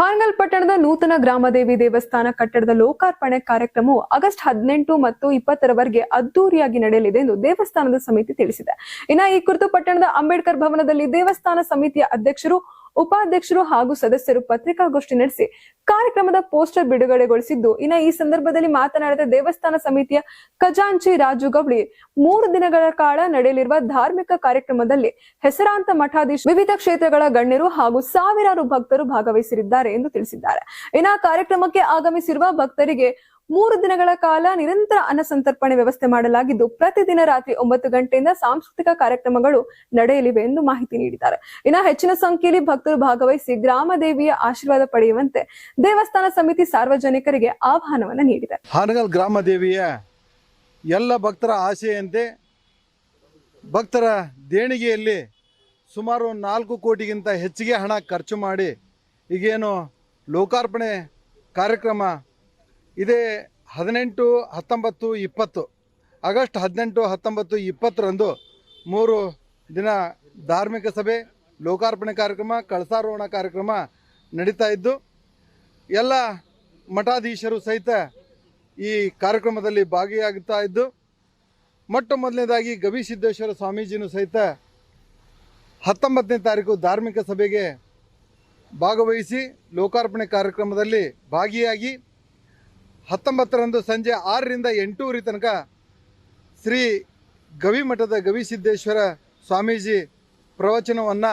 ಹಾನಗಲ್ ಪಟ್ಟಣದ ನೂತನ ಗ್ರಾಮದೇವಿ ದೇವಸ್ಥಾನ ಕಟ್ಟಡದ ಲೋಕಾರ್ಪಣೆ ಕಾರ್ಯಕ್ರಮವು ಆಗಸ್ಟ್ 18 ಮತ್ತು 20ರವರೆಗೆ ಅದ್ದೂರಿಯಾಗಿ ನಡೆಯಲಿದೆ ಎಂದು ದೇವಸ್ಥಾನದ ಸಮಿತಿ ತಿಳಿಸಿದೆ. ಇನ್ನು ಈ ಕುರಿತು ಪಟ್ಟಣದ ಅಂಬೇಡ್ಕರ್ ಭವನದಲ್ಲಿ ದೇವಸ್ಥಾನ ಸಮಿತಿಯ ಅಧ್ಯಕ್ಷರು, ಉಪಾಧ್ಯಕ್ಷರು ಹಾಗೂ ಸದಸ್ಯರು ಪತ್ರಿಕಾಗೋಷ್ಠಿ ನಡೆಸಿ ಕಾರ್ಯಕ್ರಮದ ಪೋಸ್ಟರ್ ಬಿಡುಗಡೆಗೊಳಿಸಿದ್ದು, ಇನ್ನು ಈ ಸಂದರ್ಭದಲ್ಲಿ ಮಾತನಾಡಿದ ದೇವಸ್ಥಾನ ಸಮಿತಿಯ ಖಜಾಂಚಿ ರಾಜು ಗೌಳಿ, 3 ದಿನಗಳ ಕಾಲ ನಡೆಯಲಿರುವ ಧಾರ್ಮಿಕ ಕಾರ್ಯಕ್ರಮದಲ್ಲಿ ಹೆಸರಾಂತ ಮಠಾಧೀಶ, ವಿವಿಧ ಕ್ಷೇತ್ರಗಳ ಗಣ್ಯರು ಹಾಗೂ ಸಾವಿರಾರು ಭಕ್ತರು ಭಾಗವಹಿಸಲಿದ್ದಾರೆ ಎಂದು ತಿಳಿಸಿದ್ದಾರೆ. ಇನ್ನು ಕಾರ್ಯಕ್ರಮಕ್ಕೆ ಆಗಮಿಸಿರುವ ಭಕ್ತರಿಗೆ 3 ದಿನಗಳ ಕಾಲ ನಿರಂತರ ಅನ್ನ ಸಂತರ್ಪಣೆ ವ್ಯವಸ್ಥೆ ಮಾಡಲಾಗಿದ್ದು, ಪ್ರತಿದಿನ ರಾತ್ರಿ 9 ಗಂಟೆಯಿಂದ ಸಾಂಸ್ಕೃತಿಕ ಕಾರ್ಯಕ್ರಮಗಳು ನಡೆಯಲಿವೆ ಎಂದು ಮಾಹಿತಿ ನೀಡಿದ್ದಾರೆ. ಇನ್ನು ಹೆಚ್ಚಿನ ಸಂಖ್ಯೆಯಲ್ಲಿ ಭಕ್ತರು ಭಾಗವಹಿಸಿ ಗ್ರಾಮದೇವಿಯ ಆಶೀರ್ವಾದ ಪಡೆಯುವಂತೆ ದೇವಸ್ಥಾನ ಸಮಿತಿ ಸಾರ್ವಜನಿಕರಿಗೆ ಆಹ್ವಾನವನ್ನು ನೀಡಿದೆ. ಹಾನಗಲ್ ಗ್ರಾಮದೇವಿಯ ಎಲ್ಲ ಭಕ್ತರ ಆಶೆಯಂತೆ ಭಕ್ತರ ದೇಣಿಗೆಯಲ್ಲಿ ಸುಮಾರು 4 ಕೋಟಿಗಿಂತ ಹೆಚ್ಚಿಗೆ ಹಣ ಖರ್ಚು ಮಾಡಿ ಈಗೇನು ಲೋಕಾರ್ಪಣೆ ಕಾರ್ಯಕ್ರಮ ಇದೇ 18, 19, 20 ಆಗಸ್ಟ್ 18, 19, 20ರಂದು 3 ದಿನ ಧಾರ್ಮಿಕ ಸಭೆ, ಲೋಕಾರ್ಪಣೆ ಕಾರ್ಯಕ್ರಮ, ಕಳಸಾರೋಹಣ ಕಾರ್ಯಕ್ರಮ ನಡೀತಾ ಇದ್ದು, ಎಲ್ಲ ಮಠಾಧೀಶರು ಸಹಿತ ಈ ಕಾರ್ಯಕ್ರಮದಲ್ಲಿ ಭಾಗಿಯಾಗುತ್ತಾ ಇದ್ದು, ಮೊಟ್ಟ ಮೊದಲನೇದಾಗಿ ಗವಿಸಿದ್ದೇಶ್ವರ ಸ್ವಾಮೀಜಿನೂ ಸಹಿತ 19ನೇ ತಾರೀಕು ಧಾರ್ಮಿಕ ಸಭೆಗೆ ಭಾಗವಹಿಸಿ ಲೋಕಾರ್ಪಣೆ ಕಾರ್ಯಕ್ರಮದಲ್ಲಿ ಭಾಗಿಯಾಗಿ 19ರಂದು ಸಂಜೆ 6ರಿಂದ 8 ತನಕ ಶ್ರೀ ಗವಿಮಠದ ಗವಿಸಿದ್ದೇಶ್ವರ ಸ್ವಾಮೀಜಿ ಪ್ರವಚನವನ್ನು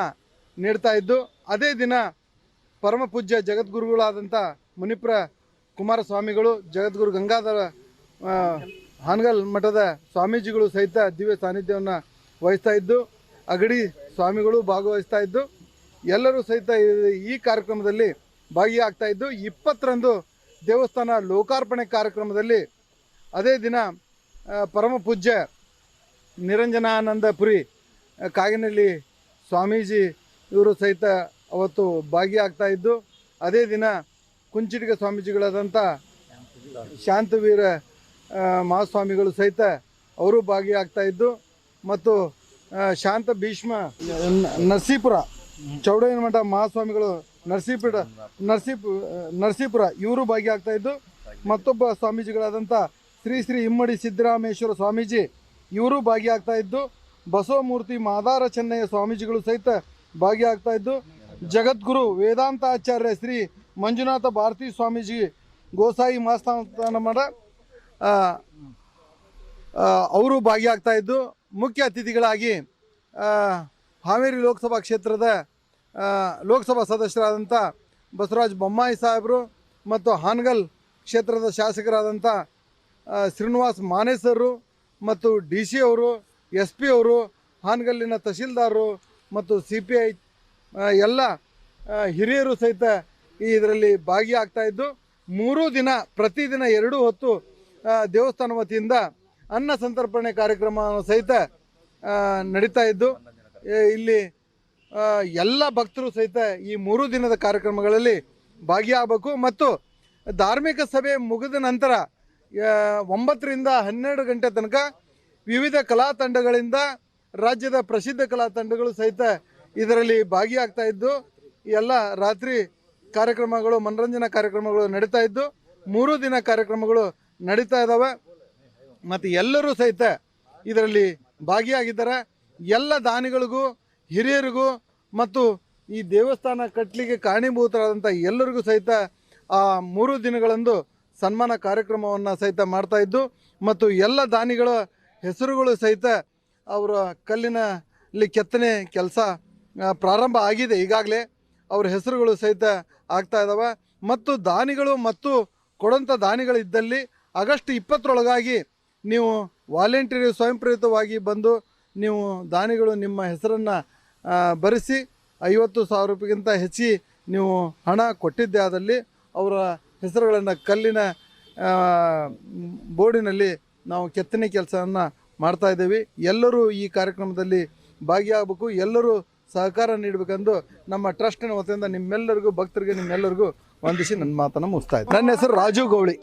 ನೀಡ್ತಾ ಇದ್ದು, ಅದೇ ದಿನ ಪರಮ ಪೂಜ್ಯ ಜಗದ್ಗುರುಗಳಾದಂಥ ಮುನಿಪ್ರ ಕುಮಾರಸ್ವಾಮಿಗಳು, ಜಗದ್ಗುರು ಗಂಗಾಧರ ಹಾನಗಲ್ ಮಠದ ಸ್ವಾಮೀಜಿಗಳು ಸಹಿತ ದಿವ್ಯ ಸಾನ್ನಿಧ್ಯವನ್ನು ವಹಿಸ್ತಾ ಇದ್ದು, ಅಗಡಿ ಸ್ವಾಮಿಗಳು ಭಾಗವಹಿಸ್ತಾ ಇದ್ದು, ಎಲ್ಲರೂ ಸಹಿತ ಈ ಕಾರ್ಯಕ್ರಮದಲ್ಲಿ ಭಾಗಿಯಾಗ್ತಾ ಇದ್ದು, 20ರಂದು ದೇವಸ್ಥಾನ ಲೋಕಾರ್ಪಣೆ ಕಾರ್ಯಕ್ರಮದಲ್ಲಿ ಅದೇ ದಿನ ಪರಮ ಪೂಜ್ಯ ನಿರಂಜನಾನಂದಪುರಿ ಕಾಗಿನಹಳ್ಳಿ ಸ್ವಾಮೀಜಿ ಇವರು ಸಹಿತ ಅವತ್ತು ಭಾಗಿಯಾಗ್ತಾ ಇದ್ದು, ಅದೇ ದಿನ ಕುಂಚಿಟಿಗ ಸ್ವಾಮೀಜಿಗಳಾದಂಥ ಶಾಂತವೀರ ಮಹಾಸ್ವಾಮಿಗಳು ಸಹಿತ ಅವರು ಭಾಗಿಯಾಗ್ತಾ ಇದ್ದು, ಮತ್ತು ಶಾಂತ ಭೀಷ್ಮ ನರಸೀಪುರ ಚೌಡಯ್ಯನ ಮಠ ಮಹಾಸ್ವಾಮಿಗಳು ನರಸೀಪುರ ಇವರು ಭಾಗಿಯಾಗ್ತಾ ಇದ್ದು, ಮತ್ತೊಬ್ಬ ಸ್ವಾಮೀಜಿಗಳಾದಂಥ ಶ್ರೀ ಶ್ರೀ ಇಮ್ಮಡಿ ಸಿದ್ದರಾಮೇಶ್ವರ ಸ್ವಾಮೀಜಿ ಇವರು ಭಾಗಿಯಾಗ್ತಾ ಇದ್ದು, ಬಸವಮೂರ್ತಿ ಮಾದಾರ ಚೆನ್ನಯ್ಯ ಸ್ವಾಮೀಜಿಗಳು ಸಹಿತ ಭಾಗಿಯಾಗ್ತಾ ಇದ್ದು, ಜಗದ್ಗುರು ವೇದಾಂತಾಚಾರ್ಯ ಶ್ರೀ ಮಂಜುನಾಥ ಭಾರತೀ ಸ್ವಾಮೀಜಿ ಗೋಸಾಯಿ ಮಾಸ್ಥಾನ ಮಠ ಅವರು ಭಾಗಿಯಾಗ್ತಾ ಇದ್ದು, ಮುಖ್ಯ ಅತಿಥಿಗಳಾಗಿ ಹಾವೇರಿ ಲೋಕಸಭಾ ಕ್ಷೇತ್ರದ ಲೋಕಸಭಾ ಸದಸ್ಯರಾದಂಥ ಬಸವರಾಜ ಬೊಮ್ಮಾಯಿ ಸಾಹೇಬರು ಮತ್ತು ಹಾನಗಲ್ ಕ್ಷೇತ್ರದ ಶಾಸಕರಾದಂಥ ಶ್ರೀನಿವಾಸ್ ಮಾನೇಸರು ಮತ್ತು DC ಅವರು, SP ಅವರು, ಹಾನಗಲ್ಲಿನ ತಹಶೀಲ್ದಾರರು ಮತ್ತು CPI ಎಲ್ಲ ಹಿರಿಯರು ಸಹಿತ ಇದರಲ್ಲಿ ಭಾಗಿಯಾಗ್ತಾ ಇದ್ದು, 3 ದಿನ ಪ್ರತಿದಿನ 2 ಹೊತ್ತು ದೇವಸ್ಥಾನ ವತಿಯಿಂದ ಅನ್ನ ಸಂತರ್ಪಣೆ ಕಾರ್ಯಕ್ರಮ ಸಹಿತ ನಡೀತಾ ಇದ್ದು, ಇಲ್ಲಿ ಎಲ್ಲ ಭಕ್ತರು ಸಹಿತ ಈ 3 ದಿನದ ಕಾರ್ಯಕ್ರಮಗಳಲ್ಲಿ ಭಾಗಿಯಾಗಬೇಕು. ಮತ್ತು ಧಾರ್ಮಿಕ ಸಭೆ ಮುಗಿದ ನಂತರ 9ರಿಂದ 12 ಗಂಟೆ ತನಕ ವಿವಿಧ ಕಲಾ ತಂಡಗಳಿಂದ ರಾಜ್ಯದ ಪ್ರಸಿದ್ಧ ಕಲಾ ತಂಡಗಳು ಸಹಿತ ಇದರಲ್ಲಿ ಭಾಗಿಯಾಗ್ತಾ ಇದ್ದು, ಎಲ್ಲ ರಾತ್ರಿ ಕಾರ್ಯಕ್ರಮಗಳು, ಮನರಂಜನಾ ಕಾರ್ಯಕ್ರಮಗಳು ನಡೀತಾ ಇದ್ದು, 3 ದಿನ ಕಾರ್ಯಕ್ರಮಗಳು ನಡೀತಾ ಇದ್ದಾವೆ. ಮತ್ತು ಎಲ್ಲರೂ ಸಹಿತ ಇದರಲ್ಲಿ ಭಾಗಿಯಾಗಿದ್ದಾರೆ. ಎಲ್ಲ ದಾನಿಗಳಿಗೂ, ಹಿರಿಯರಿಗೂ ಮತ್ತು ಈ ದೇವಸ್ಥಾನ ಕಟ್ಟಲಿಕ್ಕೆ ಕಾರಣೀಭೂತರಾದಂಥ ಎಲ್ಲರಿಗೂ ಸಹಿತ ಆ 3 ದಿನಗಳಂದು ಸನ್ಮಾನ ಕಾರ್ಯಕ್ರಮವನ್ನು ಸಹಿತ ಮಾಡ್ತಾ ಇದ್ದು, ಮತ್ತು ಎಲ್ಲ ದಾನಿಗಳ ಹೆಸರುಗಳು ಸಹಿತ ಅವರ ಕಲ್ಲಿನಲ್ಲಿ ಕೆತ್ತನೆ ಕೆಲಸ ಪ್ರಾರಂಭ ಆಗಿದೆ. ಈಗಾಗಲೇ ಅವ್ರ ಹೆಸರುಗಳು ಸಹಿತ ಆಗ್ತಾ ಇದ್ದಾವೆ. ಮತ್ತು ದಾನಿಗಳು ಮತ್ತು ಕೊಡಂಥ ದಾನಿಗಳಿದ್ದಲ್ಲಿ ಆಗಸ್ಟ್ 20ರೊಳಗಾಗಿ ನೀವು ವಾಲಂಟಿಯರ್ ಸ್ವಯಂ ಪ್ರೇರಿತವಾಗಿ ಬಂದು ನೀವು ದಾನಿಗಳು ನಿಮ್ಮ ಹೆಸರನ್ನು ಬರೆಸಿ 50,000 ರೂಪಾಯಿಗಿಂತ ಹೆಚ್ಚಿಗೆ ನೀವು ಹಣ ಕೊಟ್ಟಿದ್ದೇ ಆದಲ್ಲಿ ಅವರ ಹೆಸರುಗಳನ್ನು ಕಲ್ಲಿನ ಬೋರ್ಡಿನಲ್ಲಿ ನಾವು ಕೆತ್ತನೆ ಕೆಲಸವನ್ನು ಮಾಡ್ತಾ ಇದ್ದೀವಿ. ಎಲ್ಲರೂ ಈ ಕಾರ್ಯಕ್ರಮದಲ್ಲಿ ಭಾಗಿಯಾಗಬೇಕು, ಎಲ್ಲರೂ ಸಹಕಾರ ನೀಡಬೇಕೆಂದು ನಮ್ಮ ಟ್ರಸ್ಟಿನ ವತಿಯಿಂದ ನಿಮ್ಮೆಲ್ಲರಿಗೂ, ಭಕ್ತರಿಗೆ ನಿಮ್ಮೆಲ್ಲರಿಗೂ ವಂದಿಸಿ ನನ್ನ ಮಾತನ್ನು ಮುಗಿಸ್ತಾ ಇದ್ದೀನಿ. ನನ್ನ ಹೆಸರು ರಾಜು ಗೌಳಿ.